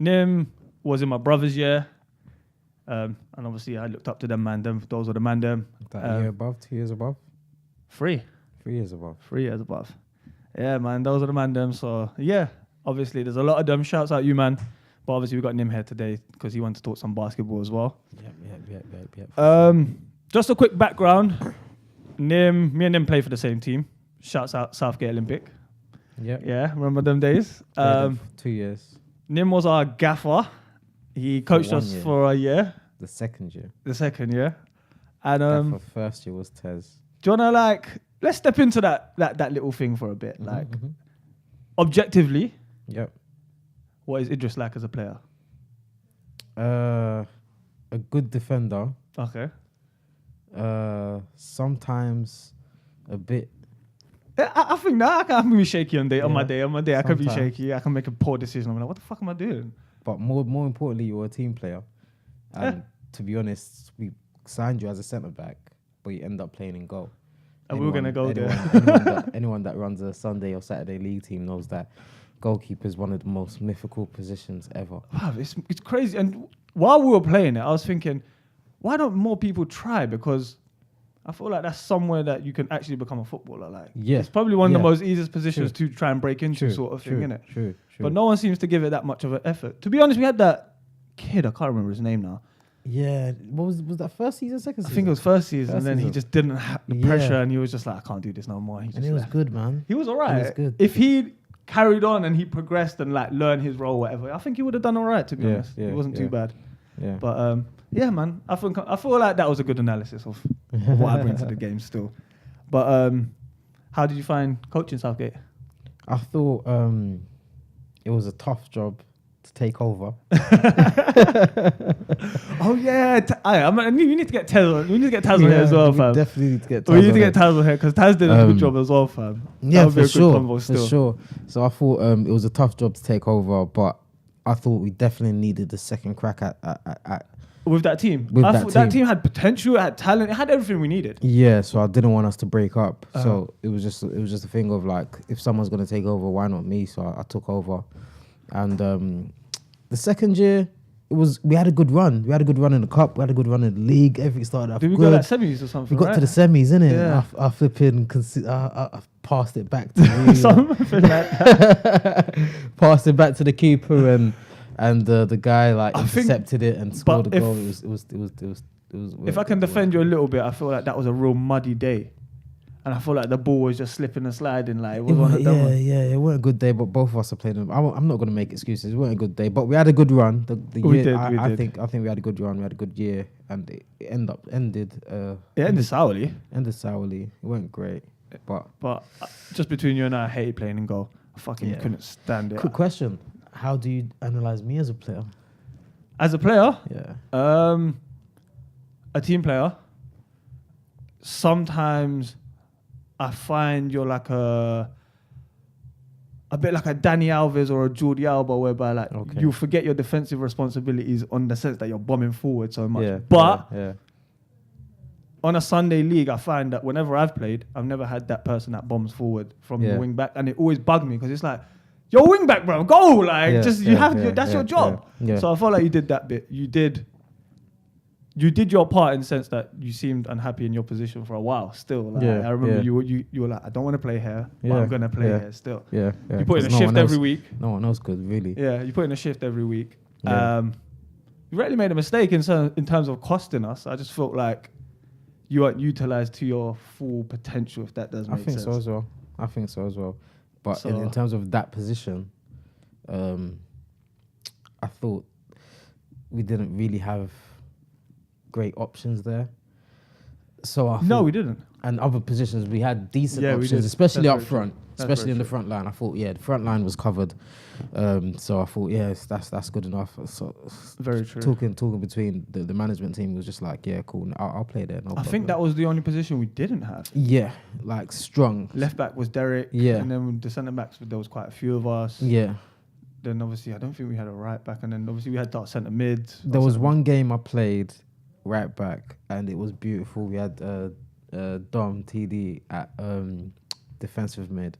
Nim was in my brother's year. And obviously I looked up to them, man. Those were the man, them. That year above, 2 years above? 3 years above. 3 years above. Yeah, man. Those are the man, them. So, yeah. Obviously, there's a lot of them. Shouts out you, man. But obviously, we got Nim here today because he wanted to talk some basketball as well. Yep. Just a quick background. Me and Nim play for the same team. Shouts out Southgate Olympic. Yep. Yeah, remember them days? 2 years. Nim was our gaffer. He coached us for a year. The second year. And For first year was Tez. do you wanna let's step into that little thing for a bit. Objectively, Yep. what is Idris like as a player? A good defender. Okay. Sometimes a bit. I think that I can be shaky on my day. I can be Sometimes. shaky. I can make a poor decision. I'm like, what the fuck am I doing? But more importantly, you're a team player. And to be honest, we signed you as a centre back, but you end up playing in goal. And we were going to go there. Anyone that runs a Sunday or Saturday league team knows that goalkeeper is one of the most mythical positions ever. Wow, it's crazy. And while we were playing it, I was thinking, why don't more people try? Because I feel like that's somewhere that you can actually become a footballer. It's probably one of the most easiest positions to try and break into, sort of thing, innit? True. But no one seems to give it that much of an effort. To be honest, we had that kid, I can't remember his name now. Yeah, what was that first season, second season? I think it was first season, and then he season. just didn't have the pressure, and he was just like, I can't do this no more. And he was good, man. He was all right. He was good. If he carried on and he progressed and learned his role, whatever, I think he would have done all right, to be honest. It wasn't too bad. Yeah. But yeah, man, I feel like that was a good analysis of what I bring to the game still. But how did you find coaching Southgate? I thought it was a tough job to take over. Oh yeah, you need to get Taz. We need to get Taz on here as well, fam. Definitely need to get Taz. We need to get Taz on here because Taz did a good job as well, fam. Yeah, that would be for a sure. Good combo still. For sure. So I thought it was a tough job to take over, but I thought we definitely needed the second crack at with that team. With I that thought that team. team had potential, it had talent, it had everything we needed. Yeah, so I didn't want us to break up. So it was just a thing of if someone's gonna take over, why not me? So I took over, and the second year we had a good run. We had a good run in the cup. We had a good run in the league. Everything started off Did we good. go semis or something? We got to the semis, innit? Yeah. I flipping I passed it back to you. Something like that. Passed it back to the keeper and the guy I think- intercepted it and scored a but goal. It was. If I can defend you a little bit, I feel like that was a real muddy day. And I feel like the ball was just slipping and sliding. It was one of them ones. It wasn't a good day, but both of us are playing them. I'm not going to make excuses. It wasn't a good day, but we had a good run. We did. I think we had a good run. We had a good year, and it ended. It ended sourly. Ended sourly. It wasn't great, But just between you and I hated playing in goal. I fucking couldn't stand it. Quick question: how do you analyze me as a player? As a player, Yeah. A team player. Sometimes I find you're like a bit like a Danny Alves or a Jordi Alba, whereby you forget your defensive responsibilities on the sense that you're bombing forward so much. Yeah. But yeah. on a Sunday league, I find that whenever I've played, I've never had that person that bombs forward from the wing back, and it always bugged me because it's like, you're wing back, bro, go! That's your job. Yeah. So I felt like you did that bit. You did your part in the sense that you seemed unhappy in your position for a while. Still, I remember you were like, I don't want to play here, but I'm gonna play here still. Yeah. You put in a shift every week. No one else could really. Yeah, you put in a shift every week. Yeah. You rarely made a mistake in terms of costing us. I just felt like you weren't utilized to your full potential, if that does make sense. I think so as well. But in terms of that position, I thought we didn't really have great options there. So No, we didn't. And other positions we had decent Yeah, we options, did. especially That's up very front, true. That's especially very in the true. front line. I thought, the front line was covered. So I thought, that's good enough. So Very true. Talking between the management team was just like, yeah, cool. I'll play there. No I problem. think that was the only position we didn't have. Yeah, like strong. Left back was Derek. Yeah. And then the centre backs, there was quite a few of us. Yeah. Then obviously, I don't think we had a right back. And then obviously we had our centre mids. There was one game I played right back, and it was beautiful. We had Dom TD at defensive mid.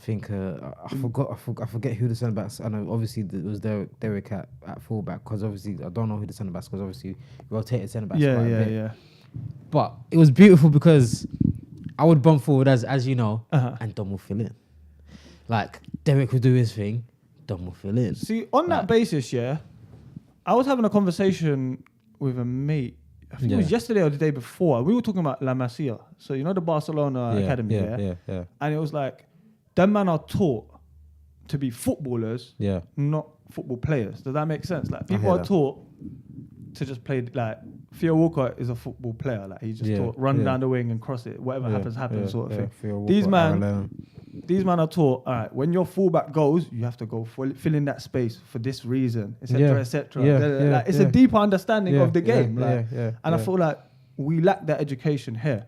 think I forget who the centre backs. I know obviously it was Derek at fullback, because obviously I don't know who the centre backs, because obviously rotated centre backs quite a bit. Yeah. But it was beautiful because I would bump forward as you know, and Dom will fill in. Like Derek would do his thing, Dom will fill in. See, on that basis, I was having a conversation with a mate. I think it was yesterday or the day before. We were talking about La Masia. So you know the Barcelona academy, yeah. And it was like, them men are taught to be footballers, not football players. Does that make sense? Like people are taught to just play. Like Theo Walcott is a football player. Like he just taught run down the wing and cross it. Whatever happens, sort of thing. These men are taught. All right, when your fullback goes, you have to go fill in that space for this reason, etc., etc. Like it's a deeper understanding of the game. And I feel like we lack that education here,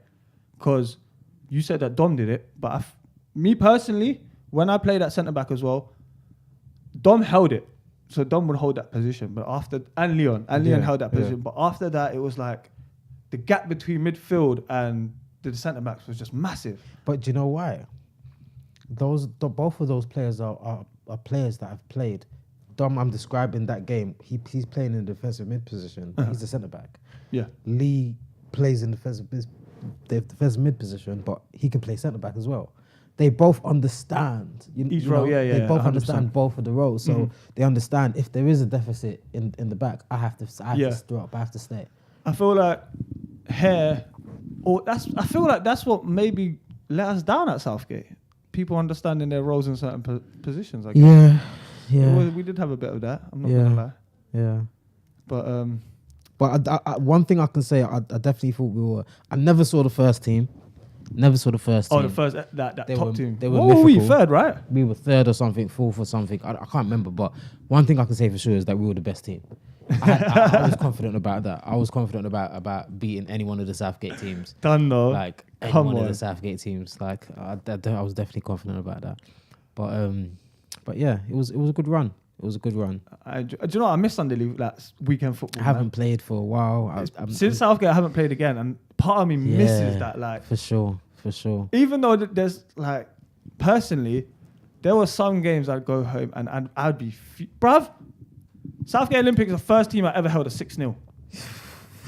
because you said that Dom did it, but me personally, when I played at centre back as well, Dom held it. So Dom would hold that position, but Leon held that position. But after that, it was like the gap between midfield and the centre backs was just massive. But do you know why? Both of those players are players that have played. Dom, I'm describing that game. He's playing in the defensive mid position. He's a centre back. Yeah. Lee plays in the defensive mid position, but he can play centre back as well. They both understand each role. They both 100%. Understand both of the roles, so they understand if there is a deficit in the back, I have to drop. I have to stay. I feel like I feel like that's what maybe let us down at Southgate. People understanding their roles in certain positions. I guess. Yeah. We did have a bit of that. I'm not gonna lie. Yeah. But I, one thing I can say, I definitely thought I never saw the first team. Never saw the first team. Oh, the first that top team. They were what were we, third, right? We were third or something, fourth or something. I can't remember, but one thing I can say for sure is that we were the best team. I was confident about that. I was confident about beating any one of the Southgate teams. Done though. Like any one of the Southgate teams. Like I was definitely confident about that. But yeah, it was a good run. It was a good run. Do you know what? I miss Sunday league, like weekend football. I haven't played for a while. Since Southgate, I haven't played again, and part of me misses that. Like for sure. Even though there's like, personally, there were some games I'd go home and I'd be, bruv. Southgate Olympic is the first team I ever held a 6-0.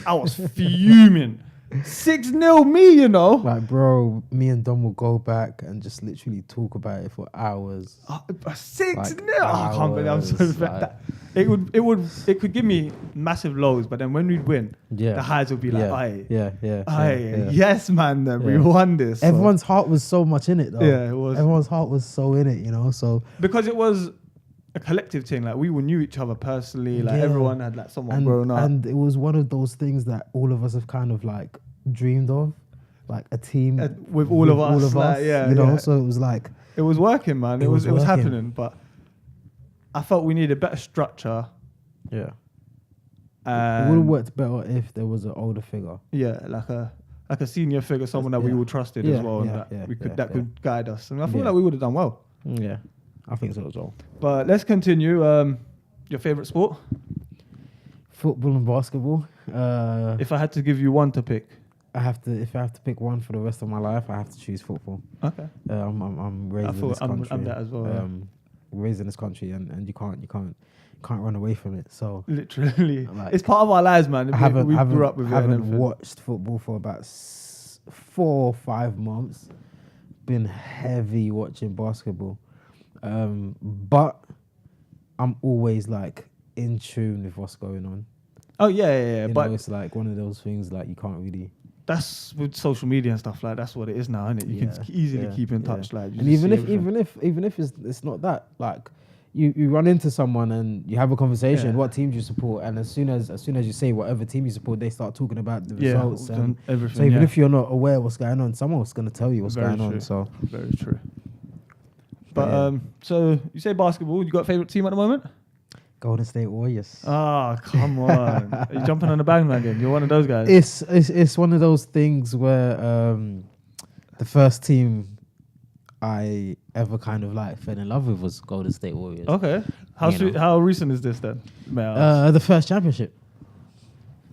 I was fuming. 6-0 me, you know. Like, bro, me and Dom will go back and just literally talk about it for hours. 6-0. I can't believe I'm so bad. It could give me massive lows, but then when we'd win, the highs would be like, yes, man, we won this. Everyone's heart was so much in it, though. Yeah, it was. Everyone's heart was so in it, you know. So because it was a collective thing, like we knew each other personally, like everyone had like someone grown up, and it was one of those things that all of us have kind of like dreamed of, like a team with all of us, like, you know. So it was like it was working, man. It was happening, but I felt we needed better structure. Yeah, it would have worked better if there was an older figure. Yeah, like a senior figure, someone that we all trusted as well, and that could guide us. And I feel like we would have done well. Yeah. I think so as well. But let's continue. Your favourite sport? Football and basketball. If I had to give you one to pick, if I have to pick one for the rest of my life, I have to choose football. Okay. I'm raised in this country. I'm that as well. Raised in this country, and you can't run away from it. So literally, like, it's part of our lives, man. We grew up with it. I haven't watched football for about 4 or 5 months. Been heavy watching basketball. But I'm always like in tune with what's going on. Oh yeah. But it's like one of those things like you can't really. That's with social media and stuff, like that's what it is now, isn't it? You can easily keep in touch, like. And even if it's not that, like you run into someone and you have a conversation. What team do you support? And as soon as you say whatever team you support, they start talking about the results and everything. So even if you're not aware of what's going on, someone's going to tell you what's going on. So very true. But so you say basketball. You got a favorite team at the moment? Golden State Warriors. Ah, come on! Are you jumping on the bandwagon? You're one of those guys. It's one of those things where the first team I ever kind of like fell in love with was Golden State Warriors. Okay, how recent is this then? The first championship.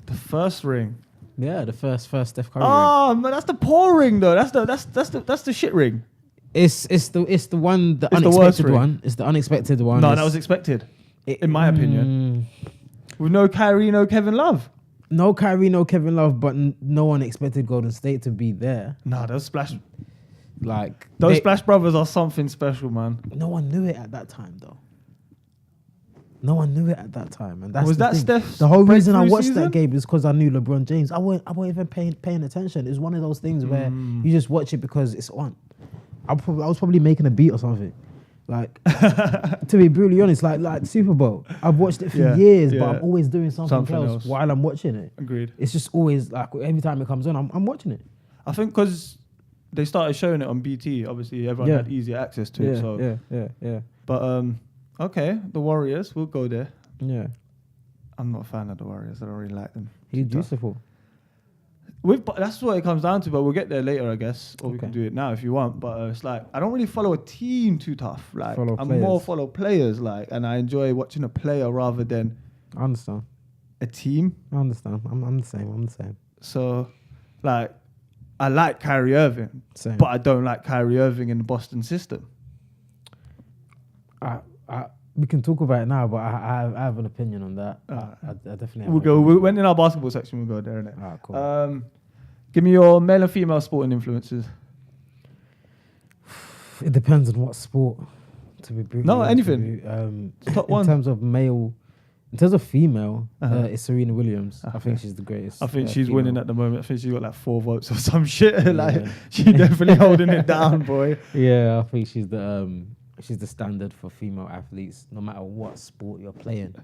The first ring. Yeah, the first Steph Curry ring. Oh man, that's the poor ring though. That's the shit ring. It's the one, the It's the worst unexpected ring. one. It's the unexpected one. No, that was expected, in my opinion. With no Kyrie, no Kevin Love. No Kyrie, no Kevin Love, but no one expected Golden State to be there. Nah, those Splash Those Splash Brothers are something special, man. No one knew it at that time, though. No one knew it at that time, and that's Was the that thing. Steph's The whole reason I breakthrough watched season? that game is because I knew LeBron James. I wasn't even paying attention. It was one of those things where you just watch it because it's on. I was probably making a beat or something. Like, to be brutally honest, like Super Bowl, I've watched it for years, but I'm always doing something else while I'm watching it. Agreed. It's just always like every time it comes on, I'm watching it. I think because they started showing it on BT, obviously everyone had easier access to it. So Yeah. But okay, the Warriors, we'll go there. Yeah. I'm not a fan of the Warriors. I don't really like them. He's beautiful. But that's what it comes down to. But we'll get there later, I guess, or we can do it now if you want. But it's like I don't really follow a team too tough. Like I'm more follow players. Like, and I enjoy watching a player rather than I understand a team. I understand. I'm the same. So, like, I like Kyrie Irving, but I don't like Kyrie Irving in the Boston system. We can talk about it now, but I have an opinion on that. I definitely have. We went in our basketball section. We'll go there, innit? Alright, cool. Give me your male and female sporting influences. It depends on what sport. To be brutally honest anything. with you. Top in one. terms of male, in terms of female, it's Serena Williams. I think she's the greatest. I think she's female. winning at the moment. I think she's got like 4 votes or some shit. Like she's definitely holding it down, boy. Yeah, I think she's the standard for female athletes. No matter what sport you're playing,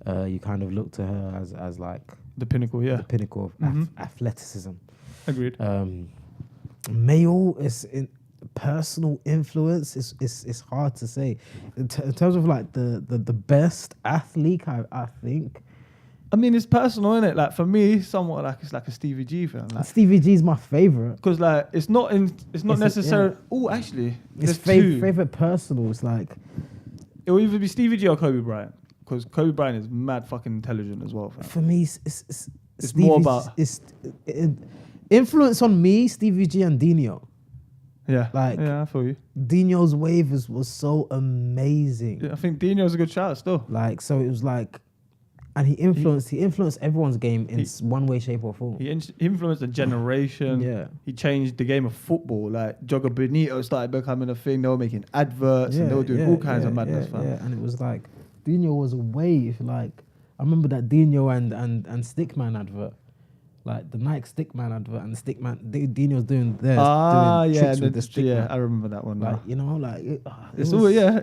you kind of look to her as like the pinnacle. Yeah, the pinnacle of athleticism. Agreed. Male is in personal influence. It's hard to say. In terms of like the best athlete, I think. I mean, it's personal, isn't it? Like for me, somewhat like it's like a Stevie G film. Like, Stevie G's my favorite because like it's not necessarily. Oh, actually, it's favorite personal. It's like it will either be Stevie G or Kobe Bryant because Kobe Bryant is mad fucking intelligent as well. Fam. For me, it's more about influence on me. Stevie G and Dino. Yeah, like I feel you. Dino's wave was so amazing. Yeah, I think Dino's a good shout still. Like so, it was like. And he influenced everyone's game in one way, shape, or form. He influenced a generation. Yeah. He changed the game of football. Like Jogger Benito started becoming a thing. They were making adverts and they were doing all kinds of madness, fam. Yeah, and it was like Dino was a wave. Like I remember that Dino and Stickman advert. Like the Nike Stickman advert and the Stickman Dino's doing theirs. Doing tricks with the Stickman. I remember that one. Like you know, like it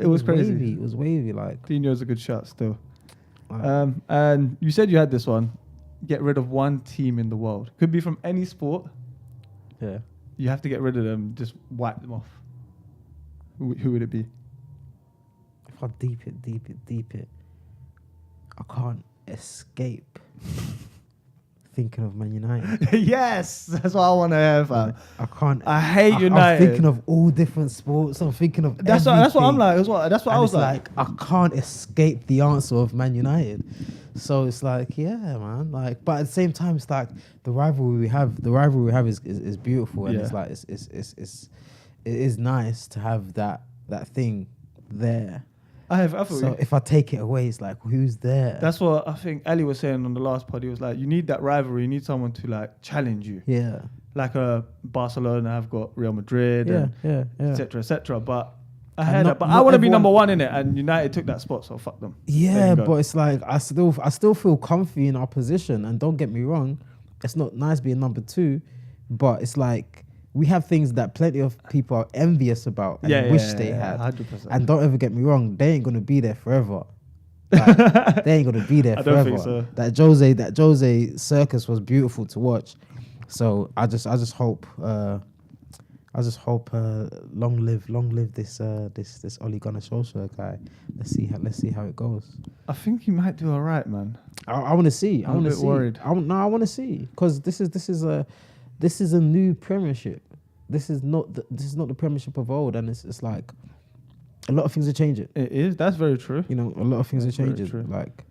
was crazy. Wavy. It was wavy. Like Dino's a good shot still. And you said you had this one. Get rid of one team in the world. Could be from any sport. Yeah. You have to get rid of them. Just wipe them off. Who would it be? If I deep it, I can't escape thinking of Man United. Yes, that's what I want to hear, fam. I can't. I hate United. I'm thinking of all different sports. I'm thinking of that's what I'm like as well. That's what I was like. I can't escape the answer of Man United. So it's like, yeah, man. Like, but at the same time, it's like the rivalry we have is beautiful, and it's like it is nice to have that thing there. So if I take it away, it's like, who's there? That's what I think Ali was saying on the last pod. He was like, you need that rivalry. You need someone to like challenge you. Yeah. Like Barcelona have got Real Madrid and et cetera. But I heard that. But I want to be number one in it, and United took that spot, so fuck them. Yeah, but it's like I still feel comfy in our position, and don't get me wrong, it's not nice being number 2, but it's like we have things that plenty of people are envious about and wish they had. 100%. And don't ever get me wrong, they ain't gonna be there forever. Like, they ain't gonna be there forever. I don't think so. That Jose circus was beautiful to watch. So I just hope long live this Ole Gunnar Solskjaer guy. Let's see how it goes. I think he might do all right, man. I want to see. I'm a bit worried. I want to see because this is a new Premiership. This is not the Premiership of old, and it's like a lot of things are changing. It is. That's very true. You know, a lot of things are changing. Like